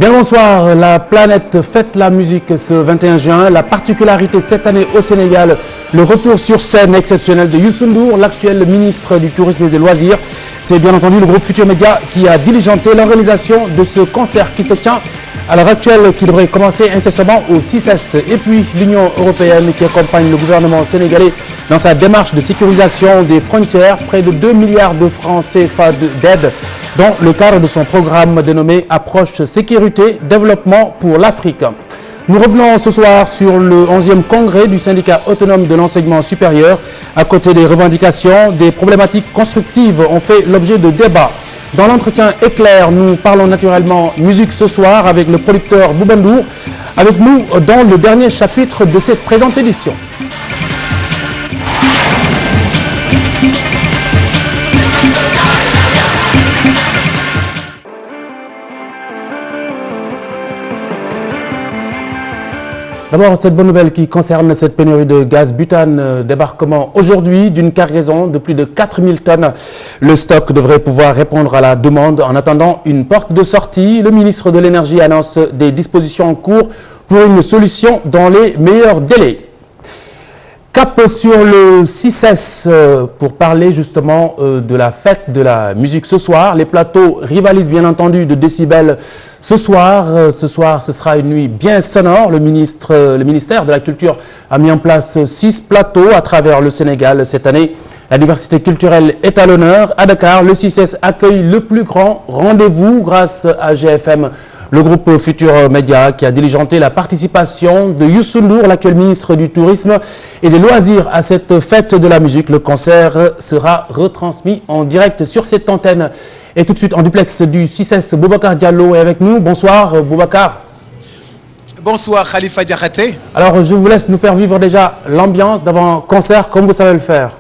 Bien bonsoir, la planète fête la musique ce 21 juin. La particularité cette année au Sénégal, le retour sur scène exceptionnel de Youssou Ndour, l'actuel ministre du Tourisme et des Loisirs. C'est bien entendu le groupe Futur Média qui a diligenté l'organisation de ce concert qui se tient à l'heure actuelle, qui devrait commencer incessamment au 6S. Et puis l'Union européenne qui accompagne le gouvernement sénégalais dans sa démarche de sécurisation des frontières, près de 2 milliards de francs CFA d'aide dans le cadre de son programme dénommé Approche Sécurité Développement pour l'Afrique. Nous revenons ce soir sur le 11e congrès du syndicat autonome de l'enseignement supérieur. À côté des revendications, des problématiques constructives ont fait l'objet de débats. Dans l'entretien éclair, nous parlons naturellement musique ce soir avec le producteur Bouba Ndour, avec nous dans le dernier chapitre de cette présente édition. D'abord, cette bonne nouvelle qui concerne cette pénurie de gaz butane, débarquement aujourd'hui d'une cargaison de plus de 4000 tonnes. Le stock devrait pouvoir répondre à la demande. En attendant une porte de sortie, le ministre de l'Énergie annonce des dispositions en cours pour une solution dans les meilleurs délais. Cap sur le 6S pour parler justement de la fête de la musique ce soir. Les plateaux rivalisent bien entendu de décibels ce soir. Ce soir, ce sera une nuit bien sonore. Le ministère de la Culture a mis en place 6 plateaux à travers le Sénégal cette année. La diversité culturelle est à l'honneur. À Dakar, le 6S accueille le plus grand rendez-vous grâce à GFM. Le groupe Futur Média qui a diligenté la participation de Youssou Ndour, l'actuel ministre du Tourisme et des Loisirs à cette fête de la musique. Le concert sera retransmis en direct sur cette antenne. Et tout de suite en duplex du 6S, Boubacar Diallo est avec nous. Bonsoir Boubacar. Bonsoir Khalifa Diakhaté. Alors je vous laisse nous faire vivre déjà l'ambiance d'avant-concert comme vous savez le faire.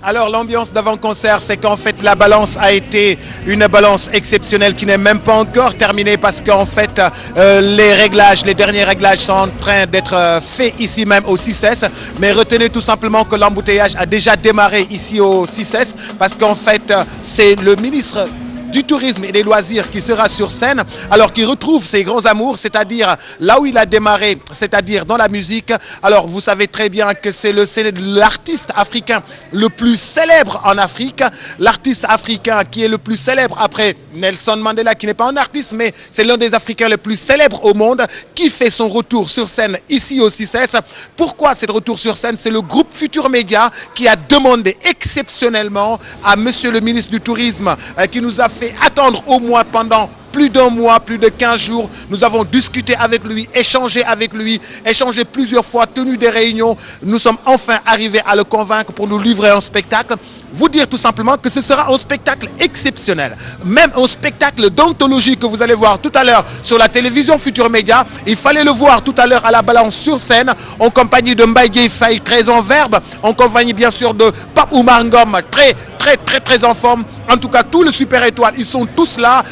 Alors l'ambiance d'avant-concert, c'est qu'en fait la balance a été une balance exceptionnelle qui n'est même pas encore terminée parce qu'en fait les derniers réglages sont en train d'être faits ici même au 6S. Mais retenez tout simplement que l'embouteillage a déjà démarré ici au 6S parce qu'en fait c'est le ministre du Tourisme et des Loisirs qui sera sur scène, alors qu'il retrouve ses grands amours, c'est-à-dire là où il a démarré, c'est-à-dire dans la musique. Alors vous savez très bien que c'est l'artiste africain le plus célèbre en Afrique, l'artiste africain qui est le plus célèbre après Nelson Mandela, qui n'est pas un artiste, mais c'est l'un des Africains les plus célèbres au monde, qui fait son retour sur scène ici au 6S. Pourquoi ce retour sur scène? C'est le groupe Futur Média qui a demandé exceptionnellement à monsieur le ministre du Tourisme, qui nous a fait attendre au moins pendant plus d'un mois, plus de 15 jours. Nous avons discuté avec lui, échangé plusieurs fois, tenu des réunions. Nous sommes enfin arrivés à le convaincre pour nous livrer un spectacle. Vous dire tout simplement que ce sera un spectacle exceptionnel. Même un spectacle d'anthologie que vous allez voir tout à l'heure sur la télévision Futur Média. Il fallait le voir tout à l'heure à la balance sur scène, en compagnie de Mbaye Dièye Faye, très en verbe, en compagnie bien sûr de Pape Oumar Ngom, très en forme. En tout cas, tout le Super Étoile, ils sont tous là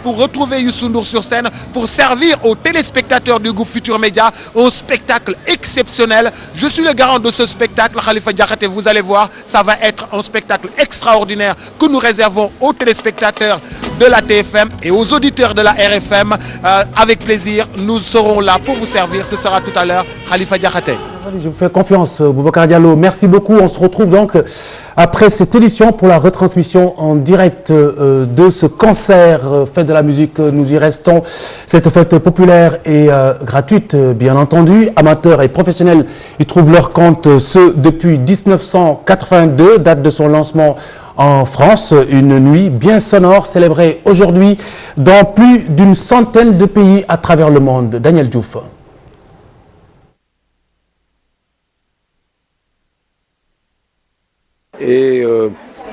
pour retrouver Youssou Ndour sur scène, pour servir aux téléspectateurs du groupe Futur Média un spectacle exceptionnel. Je suis le garant de ce spectacle, Khalifa Diakhaté, vous allez voir, ça va être un spectacle extraordinaire que nous réservons aux téléspectateurs de la TFM et aux auditeurs de la RFM. Avec plaisir, nous serons là pour vous servir. Ce sera tout à l'heure, Khalifa Diakhaté. Je vous fais confiance, Boubacar Diallo. Merci beaucoup. On se retrouve donc après cette édition pour la retransmission en direct de ce concert Fête de la musique. Nous y restons. Cette fête populaire et gratuite, bien entendu. Amateurs et professionnels y trouvent leur compte, depuis 1982, date de son lancement en France. Une nuit bien sonore célébrée aujourd'hui dans plus d'une centaine de pays à travers le monde. Daniel Diouf.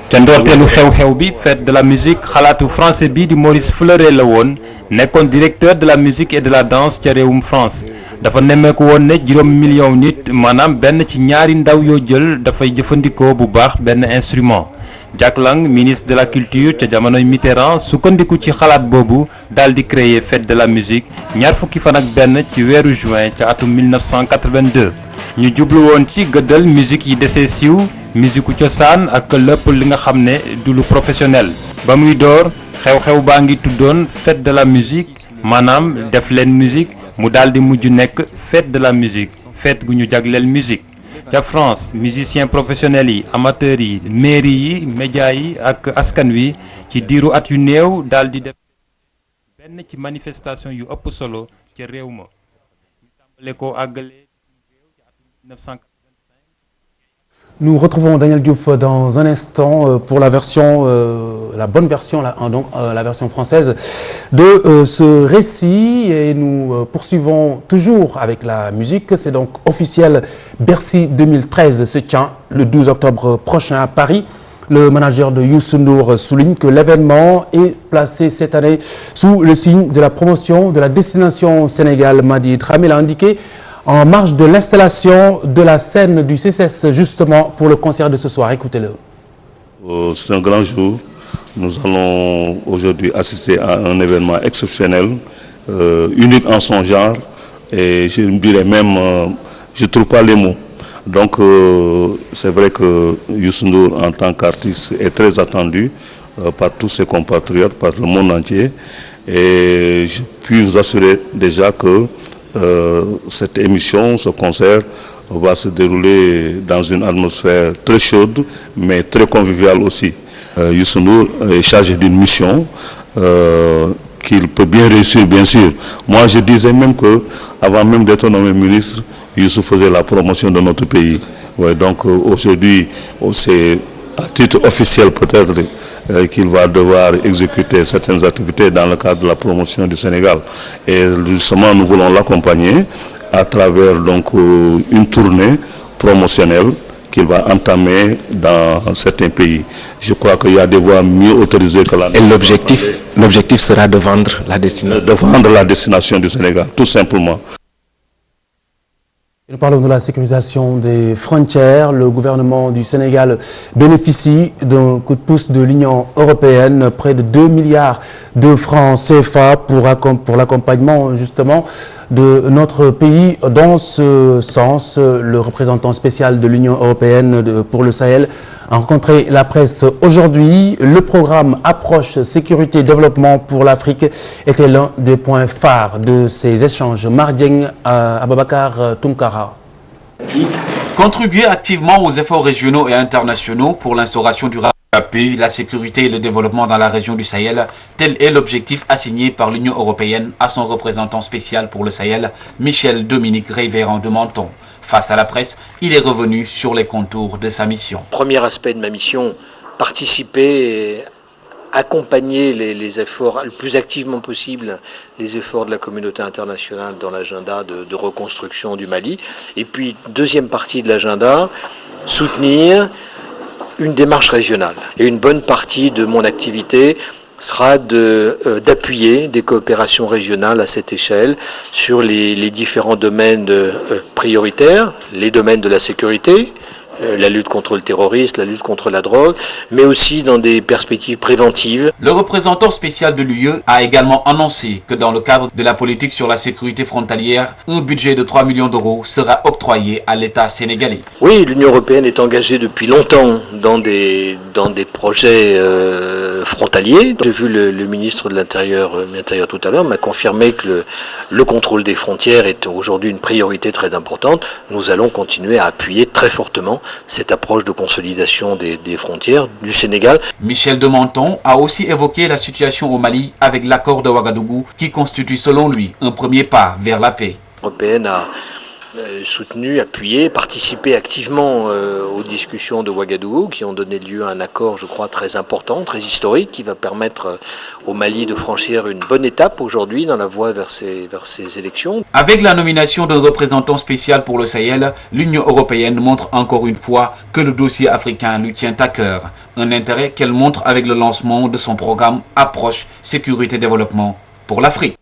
ca ndorteelu xew-xew bi fête de la musique xalaatu français bi di Maurice Fleuret la woon nekkoon directeur de la musique et de la danse ca réewum France dafa nemmeeku woon ne 1 million nit maanaam benn ci ñaari ndaw yoo jël dafay jëfandikoo bu baax benn instrument. Jack Lang, ministre de la culture ca jamonoy Mitterrand, sukkandiku ci xalaat boobu daal di créer fête de la musique ñaar fukki fan ak benn ci weeru juin ca atum 1982. ñu jublu woon ci gëddal musique yi desee siiw musique cosaan ak lépp li nga xam ne du lu professionnel. ba muy door xew-xew baa ngi tuddoon fête de la musique maanaam def leen musique mu daal di mujj nekk fête de la musique fête gu ñu jagleel musique ca France musiciens professionnels yi amateurs yi mairie yi médias yi ak askan wi ci diiru at yu néew daal di def benn ci manifestation yu ëpp solo ca réew ma ñu tàmbale ko àggale ci 1985. Nous retrouvons Daniel Diouf dans un instant pour la version, la bonne version, la version française de ce récit. Et nous poursuivons toujours avec la musique. C'est donc officiel, Bercy 2013 se tient le 12 octobre prochain à Paris. Le manager de Youssou Ndour souligne que l'événement est placé cette année sous le signe de la promotion de la destination Sénégal. Madi Dramé l'a indiqué en marge de l'installation de la scène du CCS justement pour le concert de ce soir. Écoutez-le. C'est un grand jour. Nous allons aujourd'hui assister à un événement exceptionnel, unique en son genre, et je me dirais même, je ne trouve pas les mots. Donc c'est vrai que Youssou Ndour en tant qu'artiste est très attendu par tous ses compatriotes, par le monde entier, et je puis vous assurer déjà que cette émission, ce concert va se dérouler dans une atmosphère très chaude mais très conviviale aussi. Youssou Ndour est chargé d'une mission qu'il peut bien réussir, bien sûr. Moi je disais même que avant même d'être nommé ministre, Youssou faisait la promotion de notre pays. Ouais, donc aujourd'hui c'est à titre officiel peut-être qu'il va devoir exécuter certaines activités dans le cadre de la promotion du Sénégal. Et justement, nous voulons l'accompagner à travers donc une tournée promotionnelle qu'il va entamer dans certains pays. Je crois qu'il y a des voies mieux autorisées que la nôtre. Et l'objectif sera de vendre la destination. De vendre la destination du Sénégal, tout simplement. Nous parlons de la sécurisation des frontières. Le gouvernement du Sénégal bénéficie d'un coup de pouce de l'Union européenne, près de 2 milliards de francs CFA pour l'accompagnement justement de notre pays. Dans ce sens, le représentant spécial de l'Union européenne pour le Sahel a rencontré la presse aujourd'hui. Le programme Approche Sécurité Développement pour l'Afrique était l'un des points phares de ces échanges. Mardieng Ababakar Tunkara. Contribuer activement aux efforts régionaux et internationaux pour l'instauration du la paix, la sécurité et le développement dans la région du Sahel, tel est l'objectif assigné par l'Union européenne à son représentant spécial pour le Sahel, Michel Dominique Révérend de Menton. Face à la presse, il est revenu sur les contours de sa mission. Premier aspect de ma mission, participer et accompagner les efforts le plus activement possible, les efforts de la communauté internationale dans l'agenda de reconstruction du Mali. Et puis, deuxième partie de l'agenda, soutenir une démarche régionale. Et une bonne partie de mon activité sera d'appuyer des coopérations régionales à cette échelle sur les différents domaines prioritaires, les domaines de la sécurité, la lutte contre le terrorisme, la lutte contre la drogue, mais aussi dans des perspectives préventives. Le représentant spécial de l'UE a également annoncé que dans le cadre de la politique sur la sécurité frontalière, un budget de 3 millions d'euros sera octroyé à l'État sénégalais. Oui, l'Union européenne est engagée depuis longtemps dans des projets frontaliers. J'ai vu le ministre de l'Intérieur tout à l'heure m'a confirmé que le contrôle des frontières est aujourd'hui une priorité très importante. Nous allons continuer à appuyer très fortement cette approche de consolidation des frontières du Sénégal. Michel de Menton a aussi évoqué la situation au Mali avec l'accord de Ouagadougou qui constitue selon lui un premier pas vers la paix. L'Europe a soutenu, appuyé, participé activement aux discussions de Ouagadougou qui ont donné lieu à un accord, je crois, très important, très historique, qui va permettre au Mali de franchir une bonne étape aujourd'hui dans la voie vers ces élections. Avec la nomination d'un représentant spécial pour le Sahel, l'Union européenne montre encore une fois que le dossier africain lui tient à cœur. Un intérêt qu'elle montre avec le lancement de son programme Approche Sécurité Développement pour l'Afrique.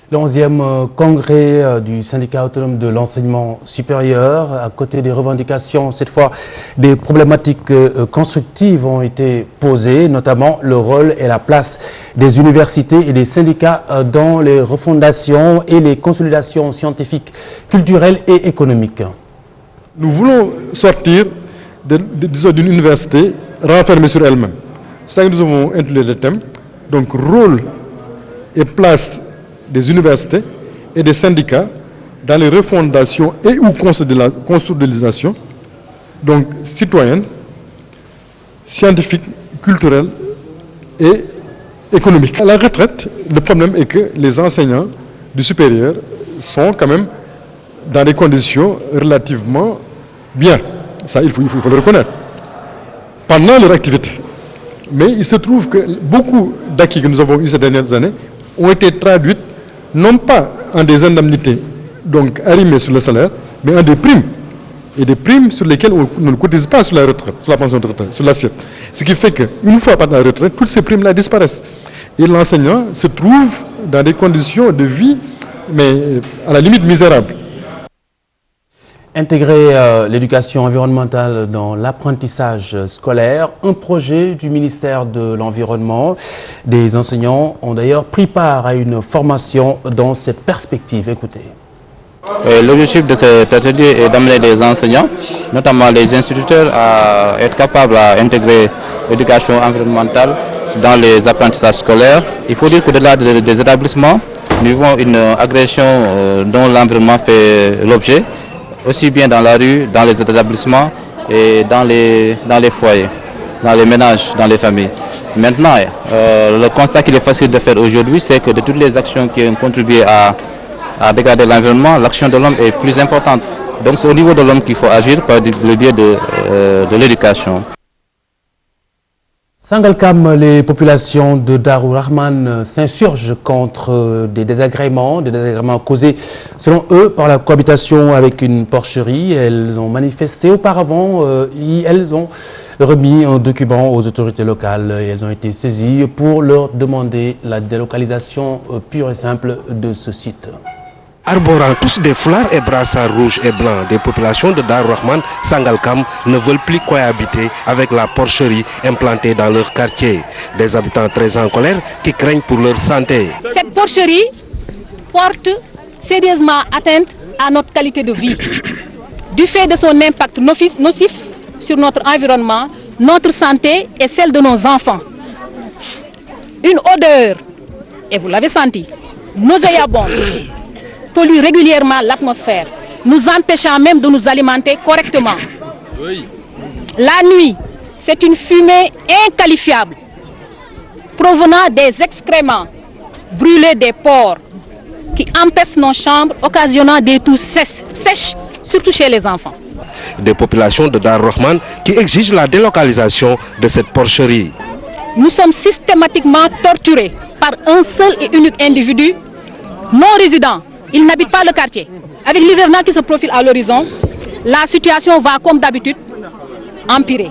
Le 11e congrès du syndicat autonome de l'enseignement supérieur, à côté des revendications, cette fois des problématiques constructives ont été posées, notamment le rôle et la place des universités et des syndicats dans les refondations et les consolidations scientifiques, culturelles et économiques. Nous voulons sortir d'une université renfermée sur elle-même. C'est ça que nous avons intitulé le thème. Donc, rôle et place des universités et des syndicats dans les refondations et ou consolidation, donc citoyenne, scientifique, culturelle et économique. À la retraite, le problème est que les enseignants du supérieur sont quand même dans des conditions relativement bien. Ça, il faut le reconnaître. Pendant leur activité. Mais il se trouve que beaucoup d'acquis que nous avons eu ces dernières années ont été traduites non pas en des indemnités donc arrimées sur le salaire, mais en des primes. Et des primes sur lesquelles on ne cotise pas sur la retraite, sur la pension de retraite, sur l'assiette. Ce qui fait qu'une fois par la retraite, toutes ces primes-là disparaissent. Et l'enseignant se trouve dans des conditions de vie, mais à la limite misérables. Intégrer l'éducation environnementale dans l'apprentissage scolaire, un projet du ministère de l'Environnement. Des enseignants ont d'ailleurs pris part à une formation dans cette perspective. Écoutez. L'objectif de cet atelier est d'amener des enseignants, notamment les instituteurs, à être capables d'intégrer l'éducation environnementale dans les apprentissages scolaires. Il faut dire qu'au-delà des établissements, nous vivons une agression dont l'environnement fait l'objet, aussi bien dans la rue, dans les établissements et dans les foyers, dans les ménages, dans les familles. Maintenant, le constat qu'il est facile de faire aujourd'hui, c'est que de toutes les actions qui ont contribué à dégrader l'environnement, l'action de l'homme est plus importante. Donc c'est au niveau de l'homme qu'il faut agir par le biais de l'éducation. Sangalkam, les populations de Darou Rahman s'insurgent contre des désagréments causés, selon eux, par la cohabitation avec une porcherie. Elles ont manifesté auparavant, elles ont remis un document aux autorités locales et elles ont été saisies pour leur demander la délocalisation pure et simple de ce site. Arborant tous des foulards et brassards rouges et blancs, des populations de Darou Rahman, Sangalkam ne veulent plus cohabiter avec la porcherie implantée dans leur quartier. Des habitants très en colère qui craignent pour leur santé. Cette porcherie porte sérieusement atteinte à notre qualité de vie. Du fait de son impact nocif sur notre environnement, notre santé et celle de nos enfants. Une odeur, et vous l'avez senti, nauséabonde, pollue régulièrement l'atmosphère, nous empêchant même de nous alimenter correctement. La nuit, c'est une fumée inqualifiable provenant des excréments brûlés des porcs qui empêchent nos chambres, occasionnant des toux sèches, surtout chez les enfants. Des populations de Darou Rahman qui exigent la délocalisation de cette porcherie. Nous sommes systématiquement torturés par un seul et unique individu non résident. Il n'habite pas le quartier. Avec l'hivernage qui se profile à l'horizon, la situation va comme d'habitude empirer.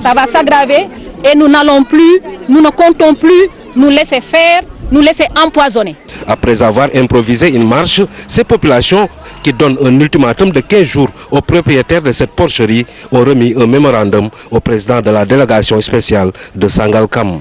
Ça va s'aggraver et nous ne comptons plus nous laisser faire, nous laisser empoisonner. Après avoir improvisé une marche, ces populations qui donnent un ultimatum de 15 jours aux propriétaires de cette porcherie ont remis un mémorandum au président de la délégation spéciale de Sangalkam.